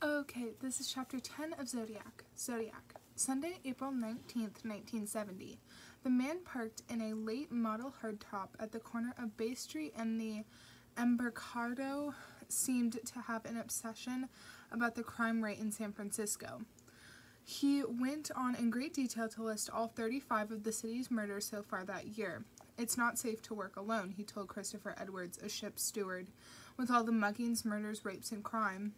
Okay, this is chapter 10 of Zodiac. Zodiac. Sunday, April 19th, 1970. The man parked in a late model hardtop at the corner of Bay Street and the Embarcadero seemed to have an obsession about the crime rate in San Francisco. He went on in great detail to list all 35 of the city's murders so far that year. It's not safe to work alone, he told Christopher Edwards, a ship's steward, with all the muggings, murders, rapes, and crime.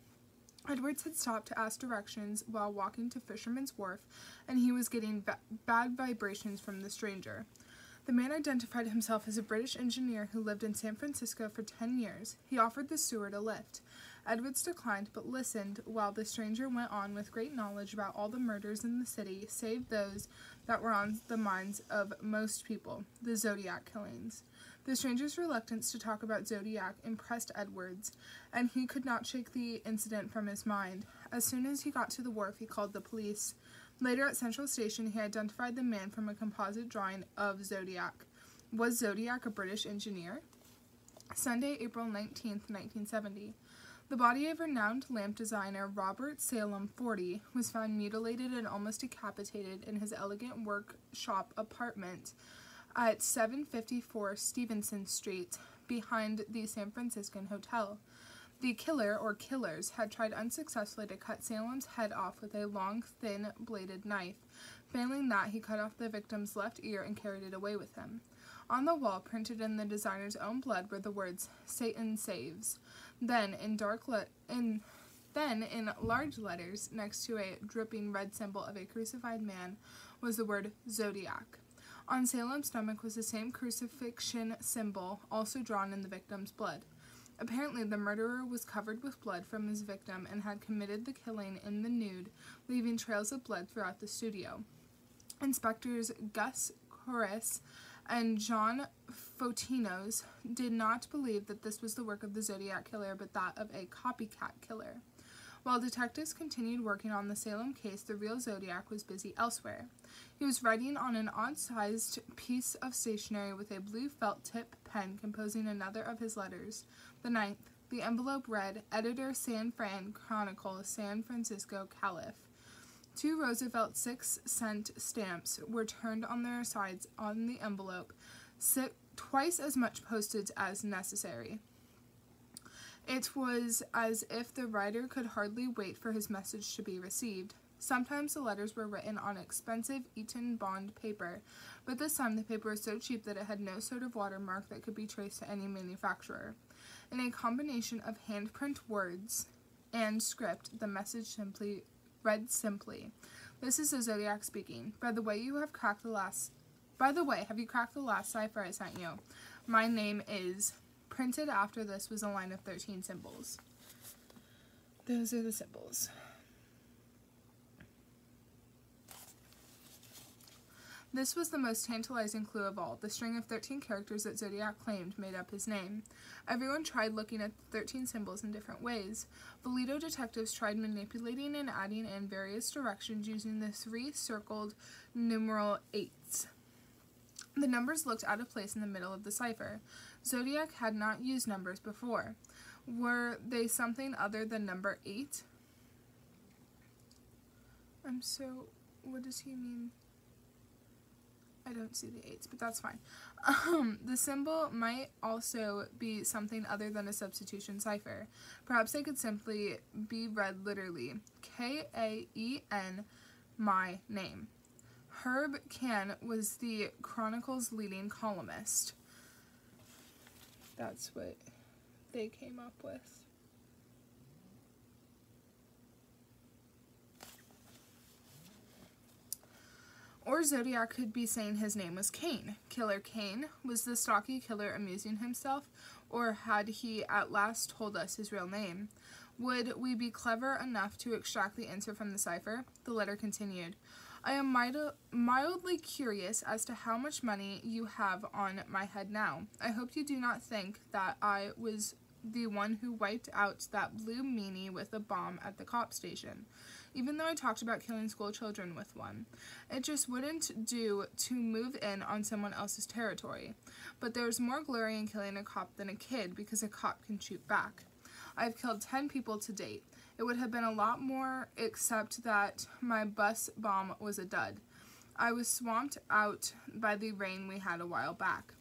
Edwards had stopped to ask directions while walking to Fisherman's Wharf, and he was getting bad vibrations from the stranger. The man identified himself as a British engineer who lived in San Francisco for 10 years. He offered the steward a lift. Edwards declined, but listened while the stranger went on with great knowledge about all the murders in the city, save those that were on the minds of most people, the Zodiac killings. The stranger's reluctance to talk about Zodiac impressed Edwards, and he could not shake the incident from his mind. As soon as he got to the wharf, he called the police. Later at Central Station, he identified the man from a composite drawing of Zodiac. Was Zodiac a British engineer? Sunday, April 19th, 1970. The body of renowned lamp designer Robert Salem, 40, was found mutilated and almost decapitated in his elegant workshop apartment at 754 Stevenson Street, behind the San Franciscan Hotel. The killer, or killers, had tried unsuccessfully to cut Salem's head off with a long, thin-bladed knife. Failing that, he cut off the victim's left ear and carried it away with him. On the wall, printed in the designer's own blood, were the words, "Satan saves." Then, in large letters, next to a dripping red symbol of a crucified man, was the word Zodiac. On Salem's stomach was the same crucifixion symbol, also drawn in the victim's blood. Apparently, the murderer was covered with blood from his victim and had committed the killing in the nude, leaving trails of blood throughout the studio. Inspectors Gus Corris and John Fotinos did not believe that this was the work of the Zodiac killer, but that of a copycat killer. While detectives continued working on the Salem case, the real Zodiac was busy elsewhere. He was writing on an odd-sized piece of stationery with a blue felt-tip pen composing another of his letters. The 9th. The envelope read, Editor San Fran Chronicle, San Francisco, Calif. 2 Roosevelt 6-cent stamps were turned on their sides on the envelope, twice as much postage as necessary. It was as if the writer could hardly wait for his message to be received. Sometimes the letters were written on expensive Eton bond paper, but this time the paper was so cheap that it had no sort of watermark that could be traced to any manufacturer. In a combination of handprint words and script, the message read simply, "This is the Zodiac speaking. By the way, have you cracked the last cipher I sent you? My name is..." Printed after this was a line of 13 symbols. Those are the symbols. This was the most tantalizing clue of all. The string of 13 characters that Zodiac claimed made up his name. Everyone tried looking at the 13 symbols in different ways. Valito detectives tried manipulating and adding in various directions using the 3 circled numeral 8s. The numbers looked out of place in the middle of the cipher. Zodiac had not used numbers before. Were they something other than number 8? What does he mean? I don't see the 8s, but that's fine. The symbol might also be something other than a substitution cipher. Perhaps they could simply be read literally. K-A-E-N, my name. Herb Can was the Chronicle's leading columnist. That's what they came up with. Or Zodiac could be saying his name was Kane. Killer Kane? Was the stocky killer amusing himself, or had he at last told us his real name? Would we be clever enough to extract the answer from the cipher? The letter continued. I am mildly curious as to how much money you have on my head now. I hope you do not think that I was the one who wiped out that blue meanie with a bomb at the cop station, even though I talked about killing school children with one. It just wouldn't do to move in on someone else's territory. But there's more glory in killing a cop than a kid, because a cop can shoot back. I've killed 10 people to date. It would have been a lot more, except that my bus bomb was a dud. I was swamped out by the rain we had a while back.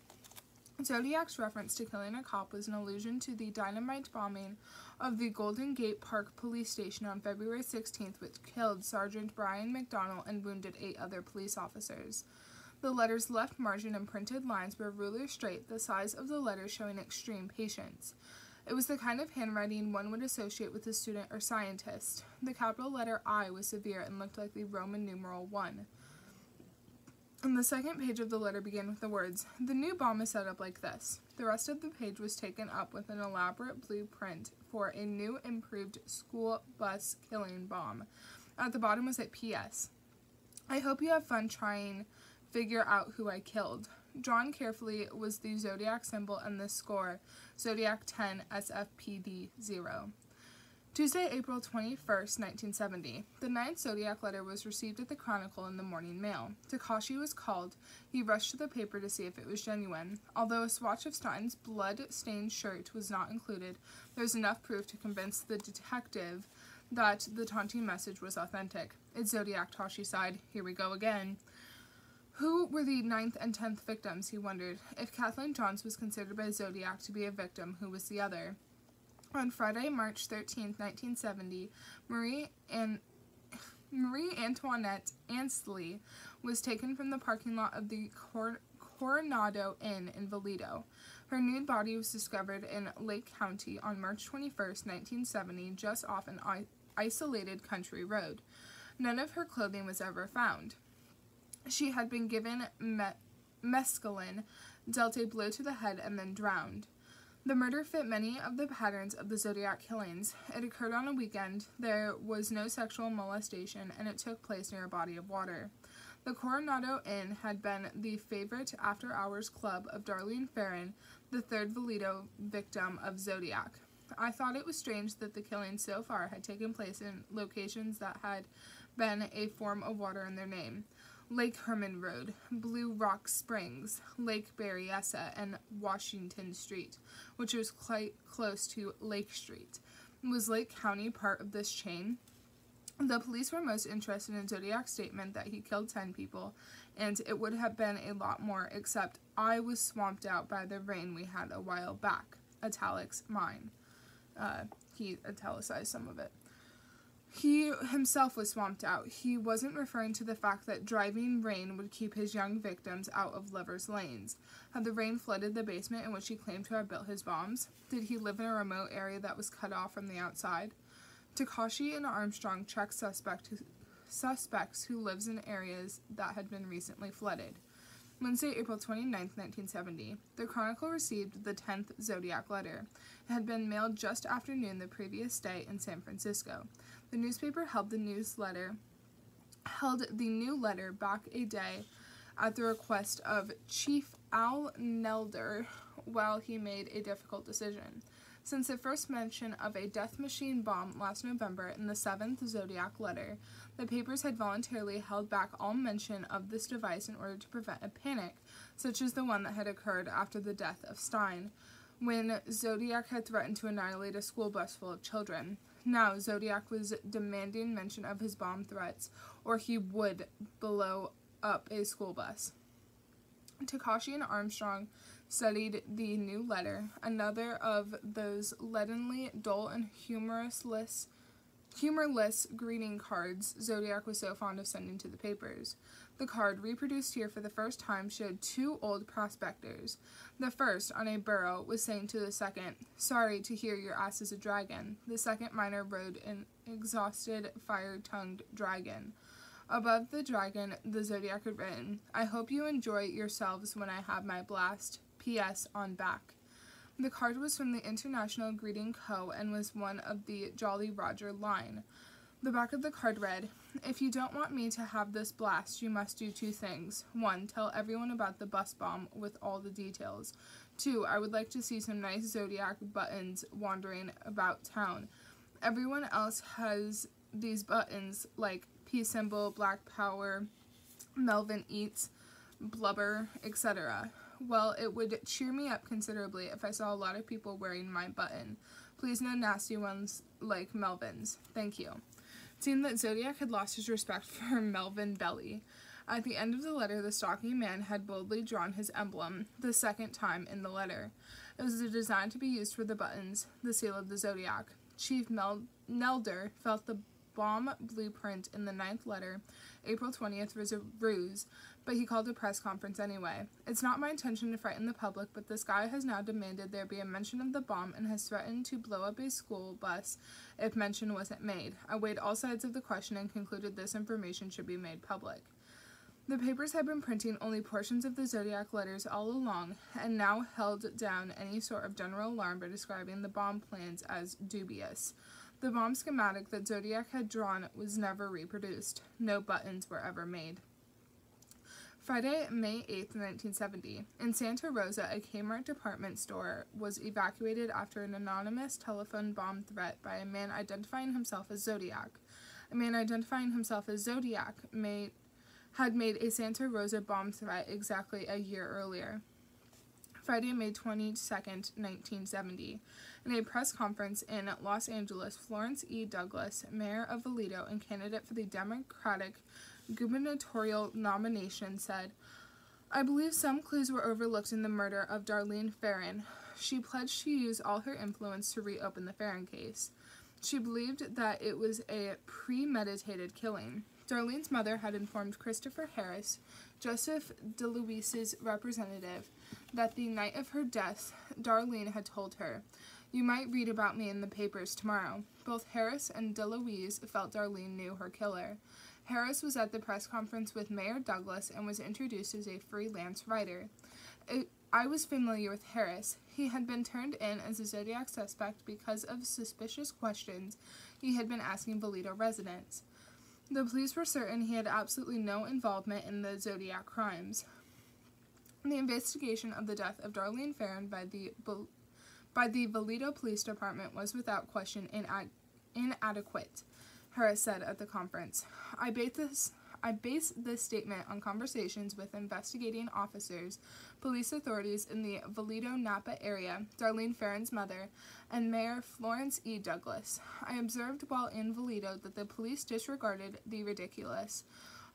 Zodiac's reference to killing a cop was an allusion to the dynamite bombing of the Golden Gate Park police station on February 16th, which killed Sergeant Brian McDonnell and wounded 8 other police officers. The letter's left margin and printed lines were ruler straight, the size of the letter showing extreme patience. It was the kind of handwriting one would associate with a student or scientist. The capital letter I was severe and looked like the Roman numeral 1. And the second page of the letter began with the words, "The new bomb is set up like this." The rest of the page was taken up with an elaborate blueprint for a new improved school bus killing bomb. At the bottom was a P.S. "I hope you have fun trying figure out who I killed." Drawn carefully was the Zodiac symbol and the score, Zodiac 10 SFPD 0. Tuesday, April 21st, 1970. The 9th Zodiac letter was received at the Chronicle in the morning mail. Takashi was called. He rushed to the paper to see if it was genuine. Although a swatch of Stein's blood-stained shirt was not included, there was enough proof to convince the detective that the taunting message was authentic. "It's Zodiac," Tashi sighed. "Here we go again." Who were the 9th and 10th victims, he wondered. If Kathleen Johns was considered by Zodiac to be a victim, who was the other? On Friday, March 13, 1970, Marie Antoinette Ansley was taken from the parking lot of the Coronado Inn in Vallejo. Her nude body was discovered in Lake County on March 21, 1970, just off an isolated country road. None of her clothing was ever found. She had been given mescaline, dealt a blow to the head, and then drowned. The murder fit many of the patterns of the Zodiac killings. It occurred on a weekend, there was no sexual molestation, and it took place near a body of water. The Coronado Inn had been the favorite after-hours club of Darlene Ferrin, the 3rd Vallejo victim of Zodiac. I thought it was strange that the killings so far had taken place in locations that had been a form of water in their name. Lake Herman Road, Blue Rock Springs, Lake Berryessa, and Washington Street, which was quite close to Lake Street. Was Lake County part of this chain? The police were most interested in Zodiac's statement that he killed 10 people, and it would have been a lot more, except I was swamped out by the rain we had a while back. Italics, mine. He italicized some of it. He himself was swamped out. He wasn't referring to the fact that driving rain would keep his young victims out of lovers' lanes. Had the rain flooded the basement in which he claimed to have built his bombs? Did he live in a remote area that was cut off from the outside? Takashi and Armstrong checked suspects who lives in areas that had been recently flooded. Wednesday, April 29, 1970. The Chronicle received the 10th Zodiac letter. It had been mailed just after noon the previous day in San Francisco. The newspaper held the new letter back a day at the request of Chief Al Nelder while he made a difficult decision. Since the first mention of a death machine bomb last November in the 7th Zodiac letter, the papers had voluntarily held back all mention of this device in order to prevent a panic, such as the one that had occurred after the death of Stein, when Zodiac had threatened to annihilate a school bus full of children. Now, Zodiac was demanding mention of his bomb threats, or he would blow up a school bus. Takashi and Armstrong studied the new letter, another of those leadenly dull and humorless greeting cards Zodiac was so fond of sending to the papers. The card, reproduced here for the first time, showed 2 old prospectors. The first, on a burro, was saying to the second, "Sorry to hear your ass is a dragon." The second miner rode an exhausted, fire-tongued dragon. Above the dragon, the Zodiac had written, "I hope you enjoy yourselves when I have my blast. P.S. on back." The card was from the International Greeting Co. and was one of the Jolly Roger line. The back of the card read, "If you don't want me to have this blast, you must do 2 things. 1. Tell everyone about the bus bomb with all the details. 2. I would like to see some nice Zodiac buttons wandering about town. Everyone else has these buttons like peace symbol, black power, Melvin eats, blubber, etc. Well, it would cheer me up considerably if I saw a lot of people wearing my button. Please no nasty ones like Melvin's. Thank you. Seeing that Zodiac had lost his respect for Melvin Belly. At the end of the letter, the stalking man had boldly drawn his emblem, the second time in the letter. It was designed to be used for the buttons, the seal of the Zodiac. Chief Nelder felt the bomb blueprint in the 9th letter, April 20th, was a ruse, but he called a press conference anyway. It's not my intention to frighten the public, but this guy has now demanded there be a mention of the bomb and has threatened to blow up a school bus if mention wasn't made. I weighed all sides of the question and concluded this information should be made public. The papers had been printing only portions of the Zodiac letters all along, and now held down any sort of general alarm by describing the bomb plans as dubious. The bomb schematic that Zodiac had drawn was never reproduced. No buttons were ever made. Friday, May 8, 1970. In Santa Rosa, a Kmart department store was evacuated after an anonymous telephone bomb threat by a man identifying himself as Zodiac. A man identifying himself as Zodiac had made a Santa Rosa bomb threat exactly a year earlier. Friday, May 22, 1970. In a press conference in Los Angeles, Florence E. Douglas, mayor of Vallejo and candidate for the Democratic gubernatorial nomination, said, "I believe some clues were overlooked in the murder of Darlene Ferrin. She pledged to use all her influence to reopen the Ferrin case. She believed that it was a premeditated killing. Darlene's mother had informed Christopher Harris, Joseph DeLuise's representative, that the night of her death, Darlene had told her, 'You might read about me in the papers tomorrow.' Both Harris and DeLuise felt Darlene knew her killer. Harris was at the press conference with Mayor Douglas and was introduced as a freelance writer. I was familiar with Harris. He had been turned in as a Zodiac suspect because of suspicious questions he had been asking Vallejo residents. The police were certain he had absolutely no involvement in the Zodiac crimes. The investigation of the death of Darlene Ferrin by the Vallejo Police Department was without question inadequate," Harris said at the conference. I base this statement on conversations with investigating officers, police authorities in the Vallejo-Napa area, Darlene Ferrin's mother, and Mayor Florence E. Douglas. I observed while in Vallejo that the police disregarded the ridiculous.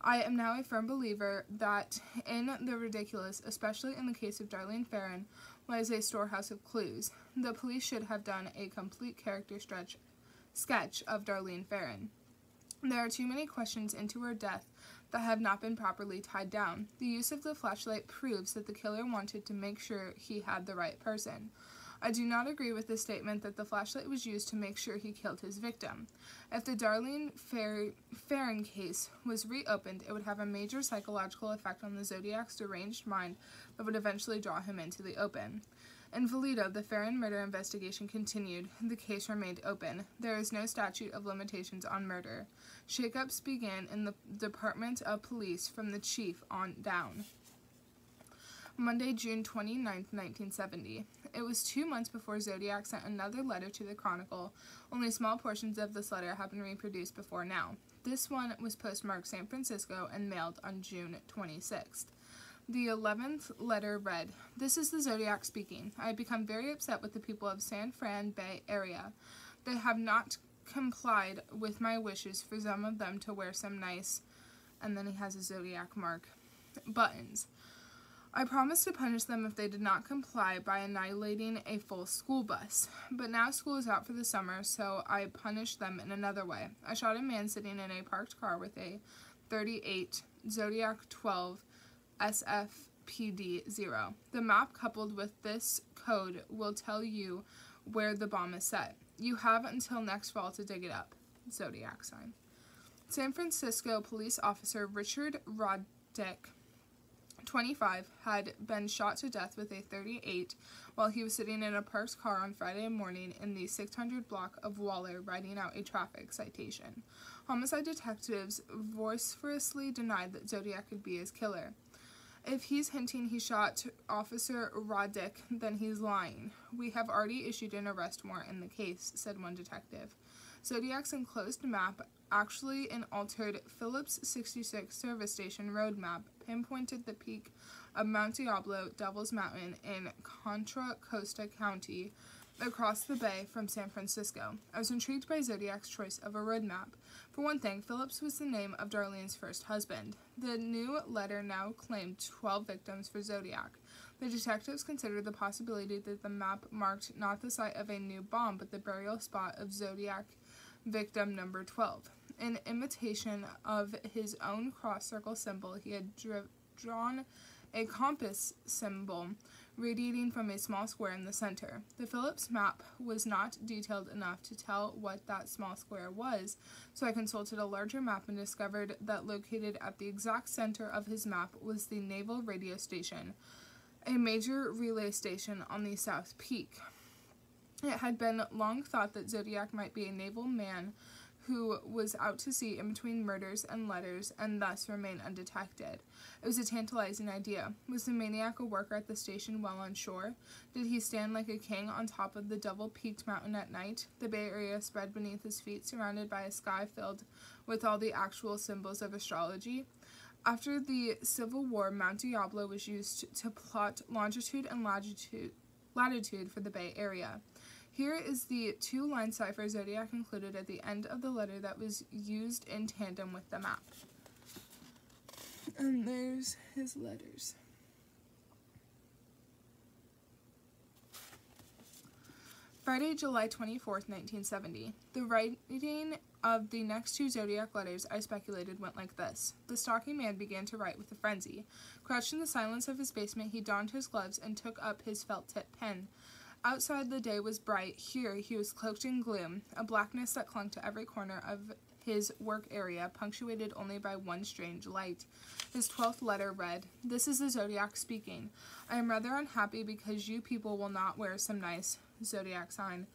I am now a firm believer that in the ridiculous, especially in the case of Darlene Ferrin, lies a storehouse of clues. The police should have done a complete character sketch of Darlene Ferrin. There are too many questions into her death that have not been properly tied down. The use of the flashlight proves that the killer wanted to make sure he had the right person. I do not agree with the statement that the flashlight was used to make sure he killed his victim. If the Darlene Ferrin case was reopened, it would have a major psychological effect on the Zodiac's deranged mind that would eventually draw him into the open. In Vallejo, the Ferrin murder investigation continued. The case remained open. There is no statute of limitations on murder. Shakeups began in the Department of Police from the chief on down. Monday, June 29, 1970. It was 2 months before Zodiac sent another letter to the Chronicle. Only small portions of this letter have been reproduced before now. This one was postmarked San Francisco and mailed on June 26th. The 11th letter read, "This is the Zodiac speaking. I have become very upset with the people of San Fran Bay area. They have not complied with my wishes for some of them to wear some nice," and then he has a Zodiac mark, "buttons. I promised to punish them if they did not comply by annihilating a full school bus. But now school is out for the summer, so I punished them in another way. I shot a man sitting in a parked car with a .38 Zodiac 12 SFPD-0. The map coupled with this code will tell you where the bomb is set. You have until next fall to dig it up." Zodiac sign. San Francisco police officer Richard Roddick, 25, had been shot to death with a .38 while he was sitting in a parked car on Friday morning in the 600 block of Waller writing out a traffic citation. Homicide detectives vociferously denied that Zodiac could be his killer. "If he's hinting he shot Officer Roddick, then he's lying. We have already issued an arrest warrant in the case," said one detective. Zodiac's enclosed map, actually an altered Phillips 66 service station road map, pinpointed the peak of Mount Diablo, Devil's Mountain, in Contra Costa County, across the bay from San Francisco. I was intrigued by Zodiac's choice of a road map. For one thing, Phillips was the name of Darlene's first husband. The new letter now claimed 12 victims for Zodiac. The detectives considered the possibility that the map marked not the site of a new bomb, but the burial spot of Zodiac victim number 12. In imitation of his own cross-circle symbol, he had drawn a compass symbol radiating from a small square in the center. The Phillips map was not detailed enough to tell what that small square was, so I consulted a larger map and discovered that located at the exact center of his map was the Naval Radio Station, a major relay station on the South Peak. It had been long thought that Zodiac might be a naval man who was out to sea in between murders and letters and thus remain undetected. It was a tantalizing idea. Was the maniac a worker at the station while on shore? Did he stand like a king on top of the double-peaked mountain at night, the Bay Area spread beneath his feet, surrounded by a sky filled with all the actual symbols of astrology? After the Civil War, Mount Diablo was used to plot longitude and latitude for the Bay Area. Here is the two-line cipher Zodiac included at the end of the letter that was used in tandem with the map. And there's his letters. Friday, July 24th, 1970. The writing of the next two Zodiac letters, I speculated, went like this. The stocky man began to write with a frenzy. Crouched in the silence of his basement, he donned his gloves and took up his felt-tip pen. Outside the day was bright. Here he was cloaked in gloom, a blackness that clung to every corner of his work area, punctuated only by one strange light. His 12th letter read, "This is the Zodiac speaking. I am rather unhappy because you people will not wear some nice Zodiac sign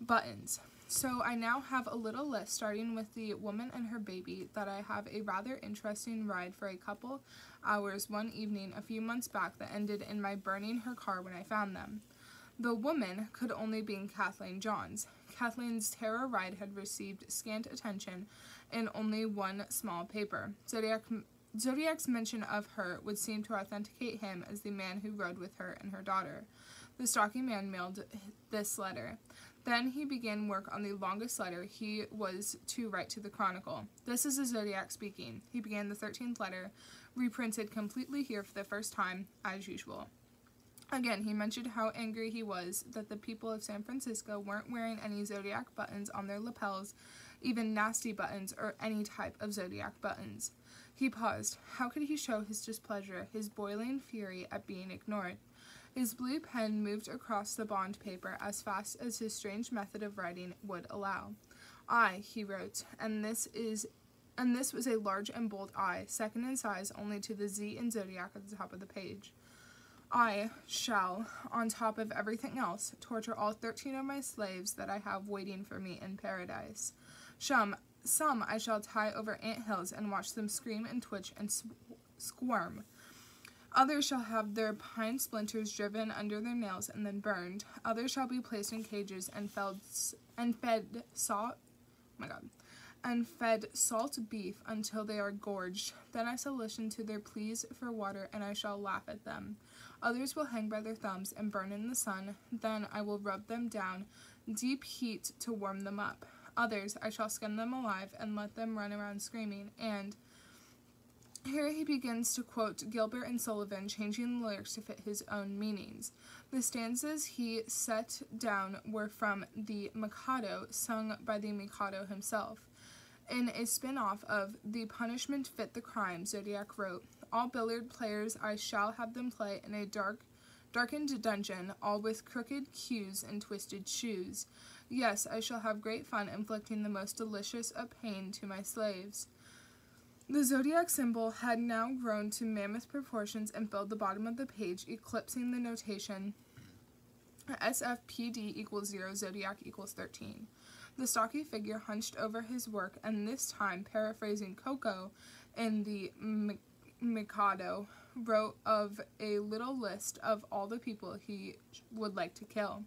buttons. So I now have a little list, starting with the woman and her baby, that I have a rather interesting ride for a couple hours one evening a few months back that ended in my burning her car when I found them. The woman could only be Kathleen Johns. Kathleen's terror ride had received scant attention in only one small paper. Zodiac's mention of her would seem to authenticate him as the man who rode with her and her daughter. The stocky man mailed this letter. Then he began work on the longest letter he was to write to the Chronicle. This is the Zodiac speaking. He began the 13th letter, reprinted completely here for the first time, as usual. Again, he mentioned how angry he was that the people of San Francisco weren't wearing any Zodiac buttons on their lapels, even nasty buttons or any type of Zodiac buttons. He paused. How could he show his displeasure, his boiling fury at being ignored? His blue pen moved across the bond paper as fast as his strange method of writing would allow. I, he wrote, and this was a large and bold I, second in size only to the Z in Zodiac at the top of the page. I shall, on top of everything else, torture all 13 of my slaves that I have waiting for me in paradise. Some I shall tie over anthills and watch them scream and twitch and squirm. Others shall have their pine splinters driven under their nails and then burned. Others shall be placed in cages and fed salt beef until they are gorged. Then I shall listen to their pleas for water, and I shall laugh at them. Others will hang by their thumbs and burn in the sun. Then I will rub them down, deep heat to warm them up. Others I shall skin them alive and let them run around screaming. And here he begins to quote Gilbert and Sullivan, changing the lyrics to fit his own meanings. The stanzas he set down were from The Mikado, sung by the Mikado himself. In a spin-off of The Punishment Fit the Crime, Zodiac wrote, all billiard players I shall have them play in a darkened dungeon, all with crooked cues and twisted shoes. Yes, I shall have great fun inflicting the most delicious of pain to my slaves. The Zodiac symbol had now grown to mammoth proportions and filled the bottom of the page, eclipsing the notation SFPD equals 0, Zodiac equals 13. The stocky figure hunched over his work, and this time, paraphrasing Coco in the Mikado, wrote of a little list of all the people he would like to kill.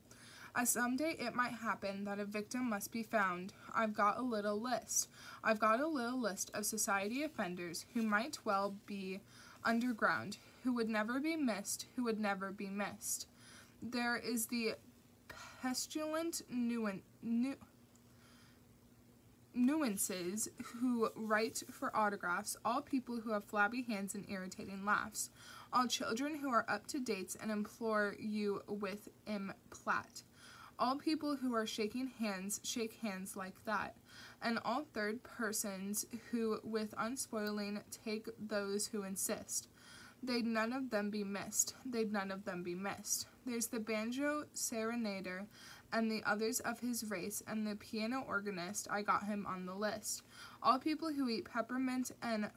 As someday it might happen that a victim must be found, I've got a little list. I've got a little list of society offenders who might well be underground, who would never be missed, who would never be missed. There is the pestilent nuances who write for autographs, all people who have flabby hands and irritating laughs, all children who are up to dates and implore you with implat, all people who are shaking hands shake hands like that, and all third persons who with unspoiling take those who insist. They'd none of them be missed, they'd none of them be missed. There's the banjo serenader and the others of his race, and the piano organist, I got him on the list. All people who eat peppermint and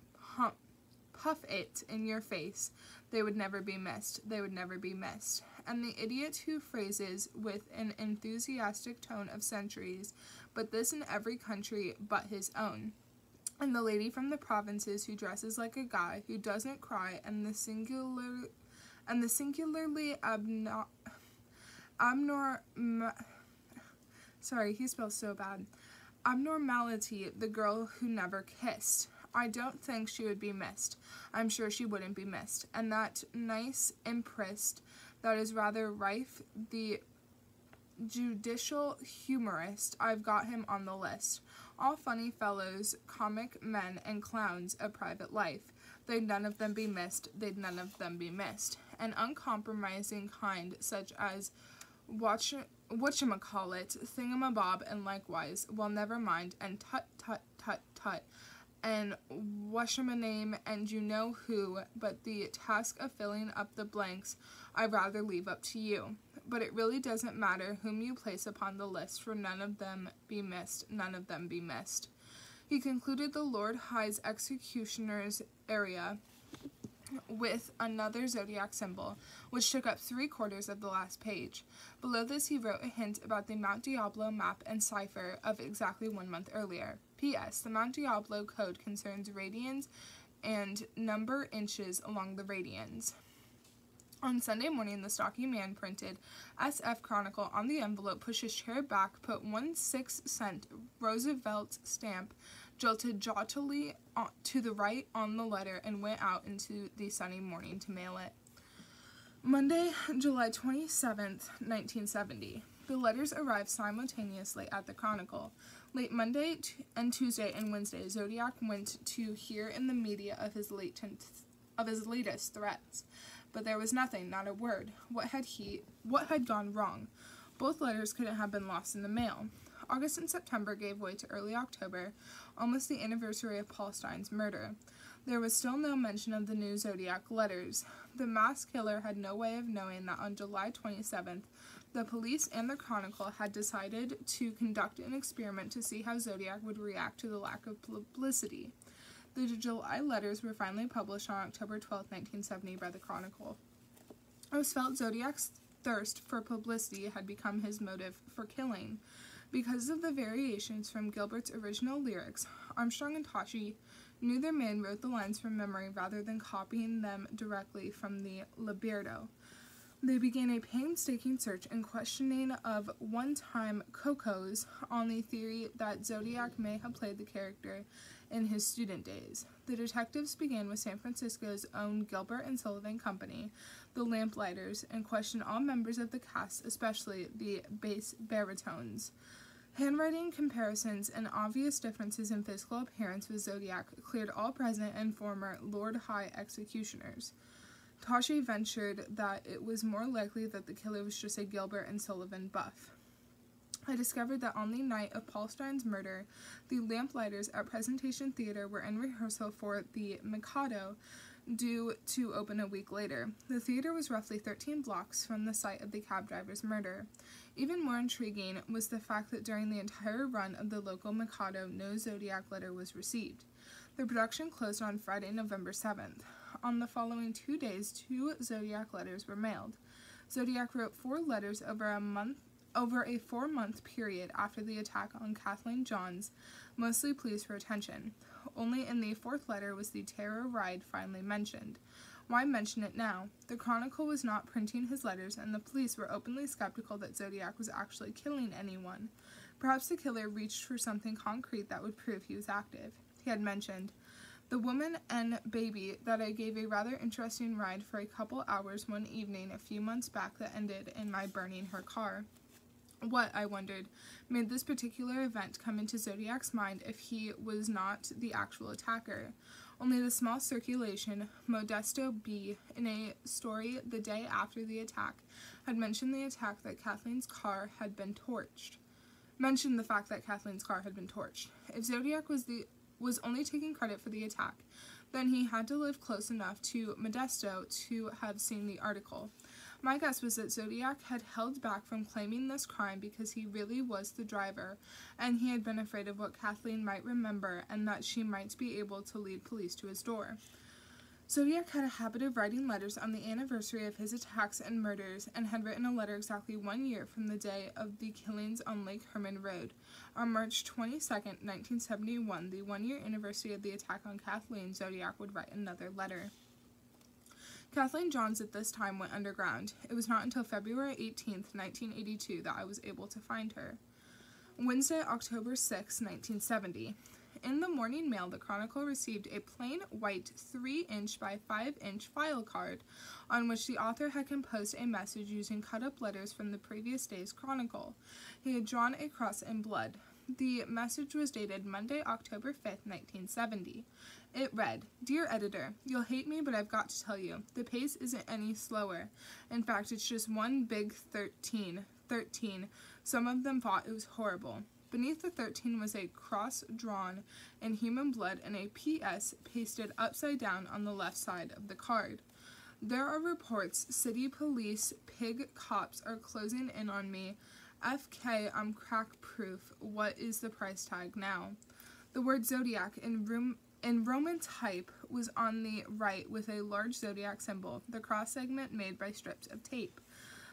puff it in your face, they would never be missed, they would never be missed. And the idiot who phrases with an enthusiastic tone of centuries, but this in every country but his own. And the lady from the provinces who dresses like a guy, who doesn't cry, and the singularly abnormality, the girl who never kissed. I don't think she would be missed. I'm sure she wouldn't be missed. And that nice imprist that is rather rife, the judicial humorist, I've got him on the list. All funny fellows, comic men, and clowns of private life. They'd none of them be missed, they'd none of them be missed. An uncompromising kind, such as whatchamacallit, thingamabob, and likewise, well, never mind, and tut, tut, tut, tut, and whatchamaname, and you know who, but the task of filling up the blanks I'd rather leave up to you. But it really doesn't matter whom you place upon the list, for none of them be missed, none of them be missed. He concluded the Lord High's executioner's area with another zodiac symbol, which took up 3/4 of the last page. Below this he wrote a hint about the Mount Diablo map and cipher of exactly 1 month earlier. P.S. The Mount Diablo code concerns radians and number inches along the radians. On Sunday morning, the stocky man printed SF Chronicle on the envelope, pushed his chair back, put 1 6-cent Roosevelt stamp jolted jauntily to the right on the letter, and went out into the sunny morning to mail it. Monday, July 27th, 1970. The letters arrived simultaneously at the Chronicle. Late Monday and Tuesday and Wednesday, Zodiac went to hear in the media of his latest threats. But there was nothing, not a word. What had gone wrong? Both letters couldn't have been lost in the mail. August and September gave way to early October, almost the anniversary of Paul Stein's murder. There was still no mention of the new Zodiac letters. The mass killer had no way of knowing that on July 27th, the police and the Chronicle had decided to conduct an experiment to see how Zodiac would react to the lack of publicity. The July letters were finally published on October 12, 1970 by the Chronicle. It was felt Zodiac's thirst for publicity had become his motive for killing. Because of the variations from Gilbert's original lyrics, Armstrong and Tashi knew their man wrote the lines from memory rather than copying them directly from the libretto. They began a painstaking search and questioning of one-time Cocos on the theory that Zodiac may have played the character in his student days. The detectives began with San Francisco's own Gilbert and Sullivan Company, the Lamplighters, and questioned all members of the cast, especially the bass baritones. Handwriting comparisons and obvious differences in physical appearance with Zodiac cleared all present and former Lord High executioners. Tashi ventured that it was more likely that the killer was just a Gilbert and Sullivan buff. I discovered that on the night of Paul Stein's murder, the Lamplighters at Presentation Theater were in rehearsal for The Mikado, due to open a week later. The theater was roughly 13 blocks from the site of the cab driver's murder. Even more intriguing was the fact that during the entire run of the local Mikado, no Zodiac letter was received. The production closed on Friday, November 7th. On the following 2 days, 2 Zodiac letters were mailed. Zodiac wrote 4 letters over a 4-month period after the attack on Kathleen Johns, mostly pleas for attention. Only in the 4th letter was the terror ride finally mentioned. Why mention it now? The Chronicle was not printing his letters, and the police were openly skeptical that Zodiac was actually killing anyone. Perhaps the killer reached for something concrete that would prove he was active. He had mentioned, "The woman and baby that I gave a rather interesting ride for a couple hours one evening a few months back that ended in my burning her car." What, I wondered, made this particular event come into Zodiac's mind if he was not the actual attacker? Only the small circulation, Modesto B, in a story the day after the attack, had mentioned the fact that Kathleen's car had been torched. If Zodiac was only taking credit for the attack, then he had to live close enough to Modesto to have seen the article. My guess was that Zodiac had held back from claiming this crime because he really was the driver, and he had been afraid of what Kathleen might remember and that she might be able to lead police to his door. Zodiac had a habit of writing letters on the anniversary of his attacks and murders, and had written a letter exactly 1 year from the day of the killings on Lake Herman Road. On March 22nd, 1971, the 1-year anniversary of the attack on Kathleen, Zodiac would write another letter. Kathleen Johns at this time went underground. It was not until February 18th, 1982 that I was able to find her. Wednesday, October 6, 1970. In the morning mail, the Chronicle received a plain white 3-inch by 5-inch file card on which the author had composed a message using cut-up letters from the previous day's Chronicle. He had drawn a cross in blood. The message was dated Monday, October 5th, 1970. It read, "Dear Editor, you'll hate me, but I've got to tell you, the pace isn't any slower. In fact, it's just one big 13. 13. Some of them thought it was horrible." Beneath the 13 was a cross drawn in human blood and a PS pasted upside down on the left side of the card. "There are reports city police pig cops are closing in on me. FK, I'm crack proof. What is the price tag now?" The word Zodiac in Roman type was on the right with a large zodiac symbol, the cross segment made by strips of tape.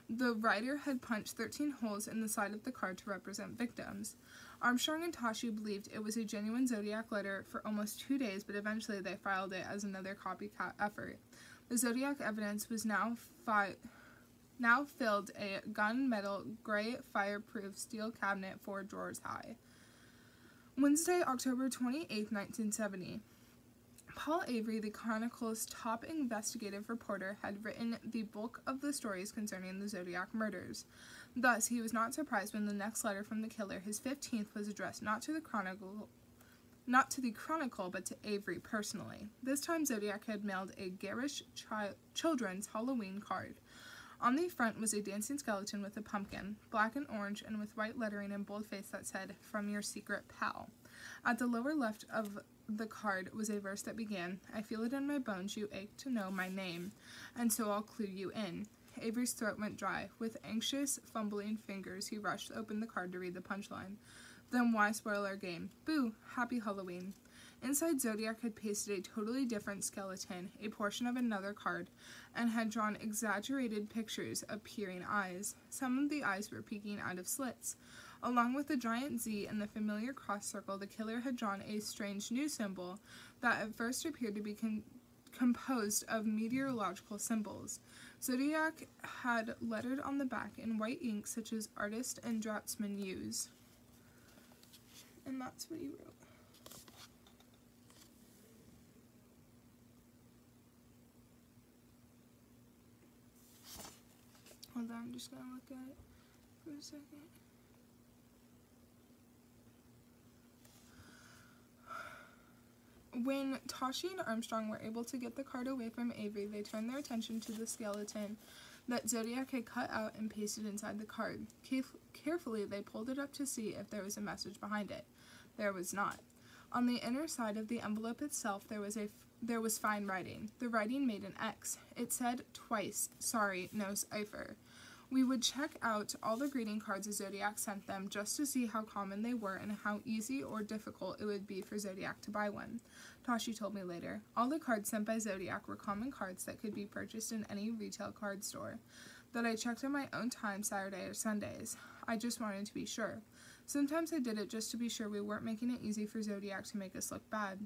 The writer had punched 13 holes in the side of the card to represent victims. Armstrong and Tashi believed it was a genuine Zodiac letter for almost 2 days, but eventually they filed it as another copycat effort. The Zodiac evidence was now filled a gunmetal gray fireproof steel cabinet 4 drawers high. Wednesday, October 28, 1970. Paul Avery, the Chronicle's top investigative reporter, had written the bulk of the stories concerning the Zodiac murders. Thus, he was not surprised when the next letter from the killer, his 15th, was addressed not to the Chronicle, but to Avery personally. This time, Zodiac had mailed a garish children's Halloween card. On the front was a dancing skeleton with a pumpkin, black and orange, and with white lettering in boldface that said, "From your secret pal." At the lower left of the card was a verse that began, "I feel it in my bones, you ache to know my name, and so I'll clue you in." Avery's throat went dry. With anxious, fumbling fingers, he rushed to open the card to read the punchline. Then why spoil our game? Boo! Happy Halloween. Inside, Zodiac had pasted a totally different skeleton, a portion of another card, and had drawn exaggerated pictures of peering eyes. Some of the eyes were peeking out of slits. Along with the giant Z and the familiar cross circle, the killer had drawn a strange new symbol that at first appeared to be composed of meteorological symbols. Zodiac had lettered on the back in white ink such as artists and draftsmen use. And that's what he wrote. Hold on, I'm just going to look at it for a second. When Tashi and Armstrong were able to get the card away from Avery, they turned their attention to the skeleton that Zodiac had cut out and pasted inside the card. Carefully, they pulled it up to see if there was a message behind it. There was not. On the inner side of the envelope itself, there was fine writing. The writing made an X. It said twice, "Sorry, no cipher." We would check out all the greeting cards Zodiac sent them just to see how common they were and how easy or difficult it would be for Zodiac to buy one. Tashi told me later. All the cards sent by Zodiac were common cards that could be purchased in any retail card store. That I checked on my own time Saturday or Sundays. I just wanted to be sure. Sometimes I did it just to be sure we weren't making it easy for Zodiac to make us look bad.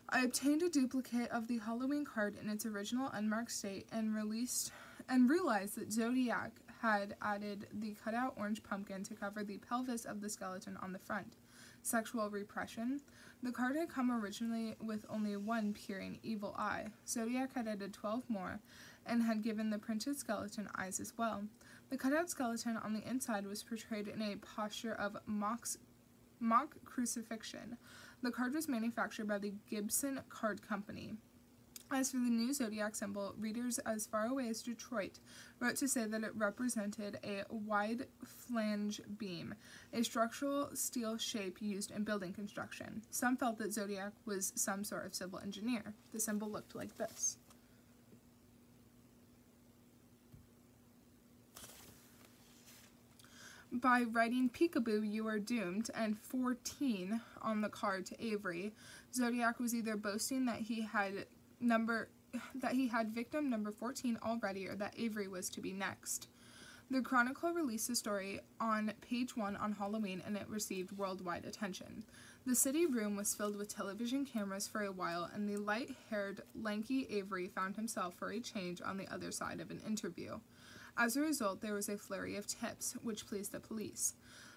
I obtained a duplicate of the Halloween card in its original unmarked state and realized that Zodiac had added the cutout orange pumpkin to cover the pelvis of the skeleton on the front. Sexual repression. The card had come originally with only one peering evil eye. Zodiac had added 12 more and had given the printed skeleton eyes as well. The cutout skeleton on the inside was portrayed in a posture of mock crucifixion. The card was manufactured by the Gibson Card Company. As for the new Zodiac symbol, readers as far away as Detroit wrote to say that it represented a wide flange beam, a structural steel shape used in building construction. Some felt that Zodiac was some sort of civil engineer. The symbol looked like this. By writing "Peekaboo, you are doomed" and 14 on the card to Avery, Zodiac was either boasting that he had victim number 14 already, or that Avery was to be next. The Chronicle released the story on page 1 on Halloween, and it received worldwide attention. The city room was filled with television cameras for a while, and the light-haired, lanky Avery found himself for a change on the other side of an interview. As a result, there was a flurry of tips, which pleased the police.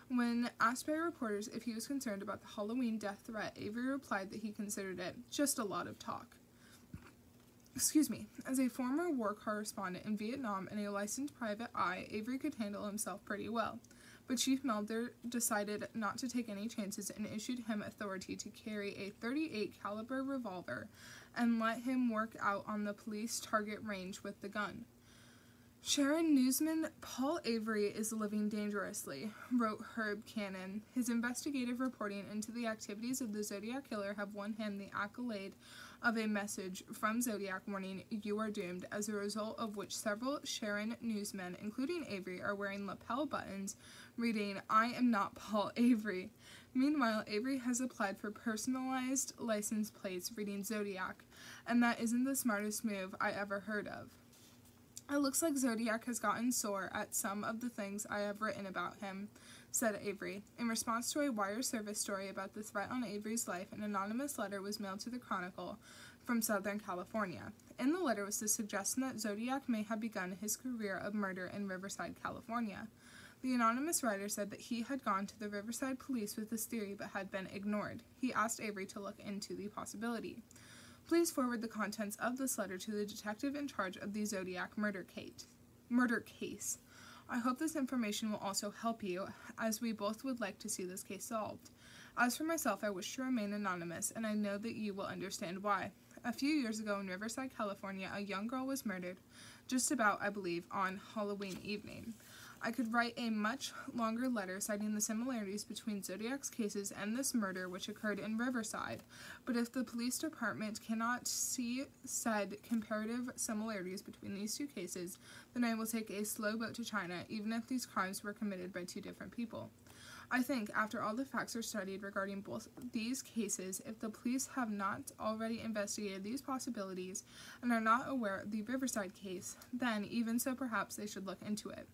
When asked by reporters if he was concerned about the Halloween death threat, Avery replied that he considered it just a lot of talk. As a former war correspondent in Vietnam and a licensed private eye, Avery could handle himself pretty well. But Chief Melder decided not to take any chances and issued him authority to carry a .38 caliber revolver and let him work out on the police target range with the gun. Sharon newsman Paul Avery is living dangerously, wrote Herb Cannon. His investigative reporting into the activities of the Zodiac Killer have won him the accolade of a message from Zodiac warning, "You are doomed," as a result of which several Sharon newsmen, including Avery, are wearing lapel buttons reading, "I am not Paul Avery." Meanwhile, Avery has applied for personalized license plates reading Zodiac, and that isn't the smartest move I ever heard of. "It looks like Zodiac has gotten sore at some of the things I have written about him," said Avery. In response to a wire service story about the threat on Avery's life, an anonymous letter was mailed to the Chronicle from Southern California. In the letter was the suggestion that Zodiac may have begun his career of murder in Riverside, California. The anonymous writer said that he had gone to the Riverside police with this theory but had been ignored. He asked Avery to look into the possibility. "Please forward the contents of this letter to the detective in charge of the Zodiac murder case. I hope this information will also help you, as we both would like to see this case solved. As for myself, I wish to remain anonymous, and I know that you will understand why. A few years ago in Riverside, California, a young girl was murdered, just about, I believe, on Halloween evening. I could write a much longer letter citing the similarities between Zodiac's cases and this murder which occurred in Riverside, but if the police department cannot see said comparative similarities between these two cases, then I will take a slow boat to China, even if these crimes were committed by two different people. I think, after all the facts are studied regarding both these cases, if the police have not already investigated these possibilities and are not aware of the Riverside case, then, even so, perhaps they should look into it.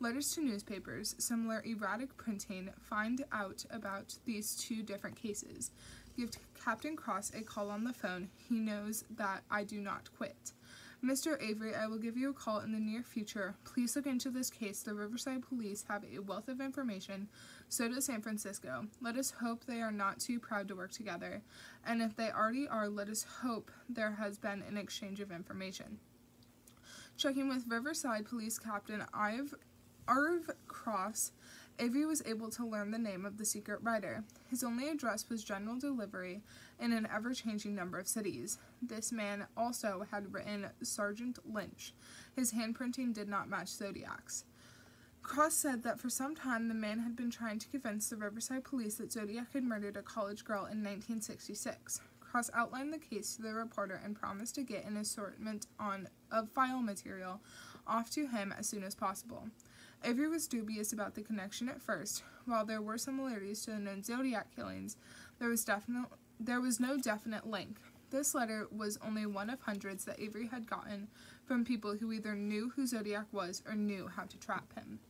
Letters to newspapers, similar erratic printing, find out about these two different cases. Give Captain Cross a call on the phone. He knows that I do not quit. Mr. Avery, I will give you a call in the near future. Please look into this case. The Riverside police have a wealth of information. So does San Francisco. Let us hope they are not too proud to work together. And if they already are, let us hope there has been an exchange of information." Checking with Riverside Police Captain Arv Cross, Avery was able to learn the name of the secret writer. His only address was general delivery in an ever-changing number of cities. This man also had written Sergeant Lynch. His handprinting did not match Zodiac's. Cross said that for some time the man had been trying to convince the Riverside police that Zodiac had murdered a college girl in 1966. Cross outlined the case to the reporter and promised to get an assortment of file material off to him as soon as possible. Avery was dubious about the connection at first. While there were similarities to the known Zodiac killings, there was no definite link. This letter was only one of hundreds that Avery had gotten from people who either knew who Zodiac was or knew how to trap him.